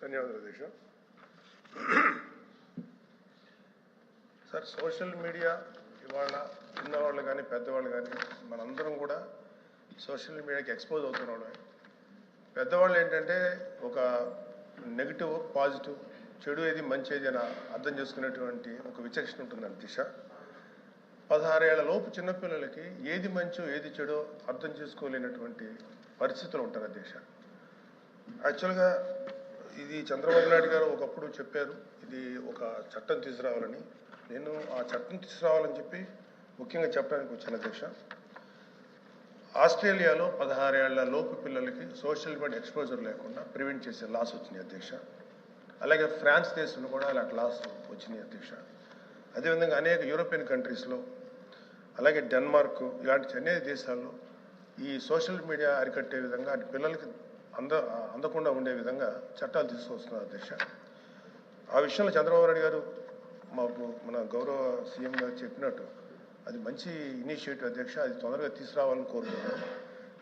ధన్యవాదాలు అధ్యక్ష. Sir, social media ఇవాళ చిన్నవాళ్ళు కానీ పెద్దవాళ్ళు కానీ మనందరం కూడా సోషల్ మీడియాకి ఎక్స్పోజ్ అవుతున్నాడు. పెద్దవాళ్ళు ఏంటంటే ఒక నెగిటివ్ పాజిటివ్, చెడు ఏది మంచి ఏది అని అర్థం చేసుకునేటువంటి ఒక విచక్షణ ఉంటుందని దిశ. 16 ఏళ్ల లోపు చిన్నపిల్లలకి ఏది మంచో ఏది చెడో అర్థం చేసుకోలేనటువంటి పరిస్థితులు ఉంటారు అధ్యక్ష. యాక్చువల్గా ఇది చంద్రబాబు నాయుడు గారు ఒకప్పుడు చెప్పారు, ఇది ఒక చట్టం తీసుకురావాలని. నేను ఆ చట్టం తీసుకురావాలని చెప్పి ముఖ్యంగా చెప్పడానికి వచ్చాను అధ్యక్ష. ఆస్ట్రేలియాలో 16 ఏళ్ల లోపు పిల్లలకి సోషల్ మీడియా ఎక్స్పోజర్ లేకుండా ప్రివెంట్ చేసే లాస్ వచ్చినాయి అధ్యక్ష. అలాగే ఫ్రాన్స్ దేశంలో కూడా అలాంటి లాస్ వచ్చినాయి అధ్యక్ష. అదేవిధంగా అనేక యూరోపియన్ కంట్రీస్లో, అలాగే డెన్మార్క్ ఇలాంటి అనేక దేశాల్లో ఈ సోషల్ మీడియా అరికట్టే విధంగా అటు పిల్లలకి అందకుండా ఉండే విధంగా చట్టాలు తీసుకొస్తున్నారు అధ్యక్ష. ఆ విషయంలో చంద్రబాబు నాయుడు గారు మాకు మన గౌరవ సీఎం గారు చెప్పినట్టు అది మంచి ఇనిషియేటివ్ అధ్యక్ష. అది తొందరగా తీసుకురావాలని కోరుతున్నాం.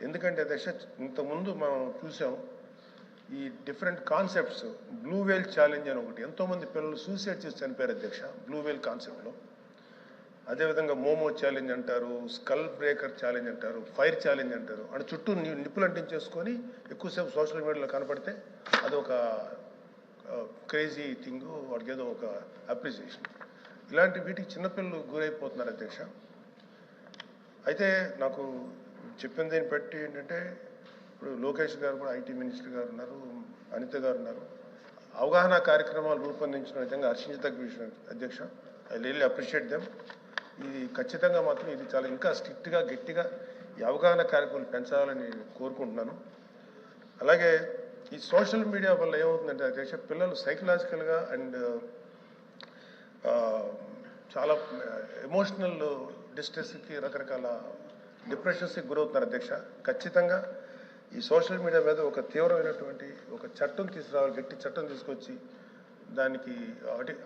ఎందుకంటే అధ్యక్ష, ఇంతకుముందు మనం చూసాం ఈ డిఫరెంట్ కాన్సెప్ట్స్. బ్లూ వేల్ ఛాలెంజ్ అని ఒకటి, ఎంతోమంది పిల్లలు సూసైడ్ చేసి చనిపోయారు అధ్యక్ష బ్లూ వేల్ కాన్సెప్ట్లో. అదేవిధంగా మోమో ఛాలెంజ్ అంటారు, స్కల్ బ్రేకర్ ఛాలెంజ్ అంటారు, ఫైర్ ఛాలెంజ్ అంటారు. అంటే చుట్టూ నిప్పులు అంటించేసుకొని ఎక్కువసేపు సోషల్ మీడియాలో కనపడితే అది ఒక క్రేజీ థింగ్, వాడికి ఏదో ఒక అప్రిసియేషన్. ఇలాంటి వీటికి చిన్నపిల్లలు గురైపోతున్నారు అధ్యక్ష. అయితే నాకు చెప్పిన దీన్ని బట్టి ఏంటంటే, ఇప్పుడు లోకేష్ గారు కూడా ఐటీ మినిస్టర్ గారు ఉన్నారు, అనిత గారు ఉన్నారు, అవగాహన కార్యక్రమాలు రూపొందించిన విధంగా హర్షించదగ్గ విషయం అధ్యక్ష. I really appreciate them. ఇది ఖచ్చితంగా మాత్రం ఇది చాలా ఇంకా స్ట్రిక్ట్గా గట్టిగా ఈ అవగాహన కార్యక్రమాలు పెంచాలని కోరుకుంటున్నాను. అలాగే ఈ సోషల్ మీడియా వల్ల ఏమవుతుందంటే అధ్యక్ష, పిల్లలు సైకలాజికల్గా అండ్ చాలా ఎమోషనల్ డిస్ట్రెస్కి, రకరకాల డిప్రెషన్స్కి గురవుతున్నారు అధ్యక్ష. ఖచ్చితంగా ఈ సోషల్ మీడియా మీద ఒక తీవ్రమైనటువంటి ఒక చట్టం తీసుకురావాలి, గట్టి చట్టం తీసుకొచ్చి దానికి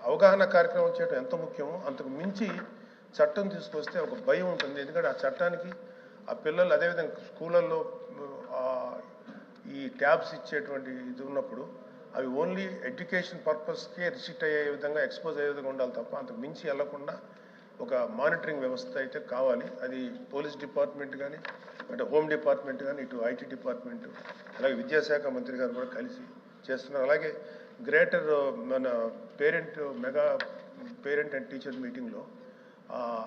అవగాహన కార్యక్రమం చేయడం ఎంత ముఖ్యమో అంతకు మించి చట్టం తీసుకొస్తే ఒక భయం ఉంటుంది. ఎందుకంటే ఆ చట్టానికి ఆ పిల్లలు, అదేవిధంగా స్కూళ్ళల్లో ఈ ట్యాబ్స్ ఇచ్చేటువంటి ఇది ఉన్నప్పుడు అవి ఓన్లీ ఎడ్యుకేషన్ పర్పస్కే రిస్ట్రిక్ట్ అయ్యే విధంగా, ఎక్స్పోజ్ అయ్యే విధంగా ఉండాలి తప్ప అంతకు మించి వెళ్లకుండా ఒక మానిటరింగ్ వ్యవస్థ అయితే కావాలి. అది పోలీస్ డిపార్ట్మెంట్ కానీ, అంటే హోమ్ డిపార్ట్మెంట్ కానీ, ఇటు ఐటీ డిపార్ట్మెంట్, అలాగే విద్యాశాఖ మంత్రి గారు కూడా కలిసి చేస్తున్నారు. అలాగే గ్రేటర్ మన మెగా పేరెంట్ అండ్ టీచర్ మీటింగ్లో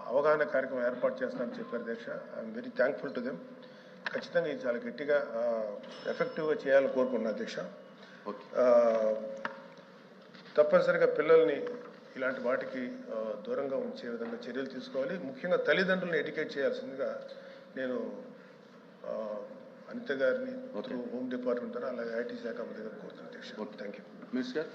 అవగాహన కార్యక్రమం ఏర్పాటు చేస్తానని చెప్పారు అధ్యక్ష. I'm very thankful to them. ఖచ్చితంగా ఇది చాలా గట్టిగా ఎఫెక్టివ్గా చేయాలని కోరుకున్నాను అధ్యక్ష. తప్పనిసరిగా పిల్లల్ని ఇలాంటి వాటికి దూరంగా ఉంచే విధంగా చర్యలు తీసుకోవాలి. ముఖ్యంగా తల్లిదండ్రులను ఎడ్యుకేట్ చేయాల్సిందిగా నేను అనిత గారిని, హోమ్ డిపార్ట్మెంట్ ద్వారా, అలాగే ఐటీ శాఖ మంత్రి గారిని కోరుతున్నాను అధ్యక్ష. Thank you. మినిస్టర్.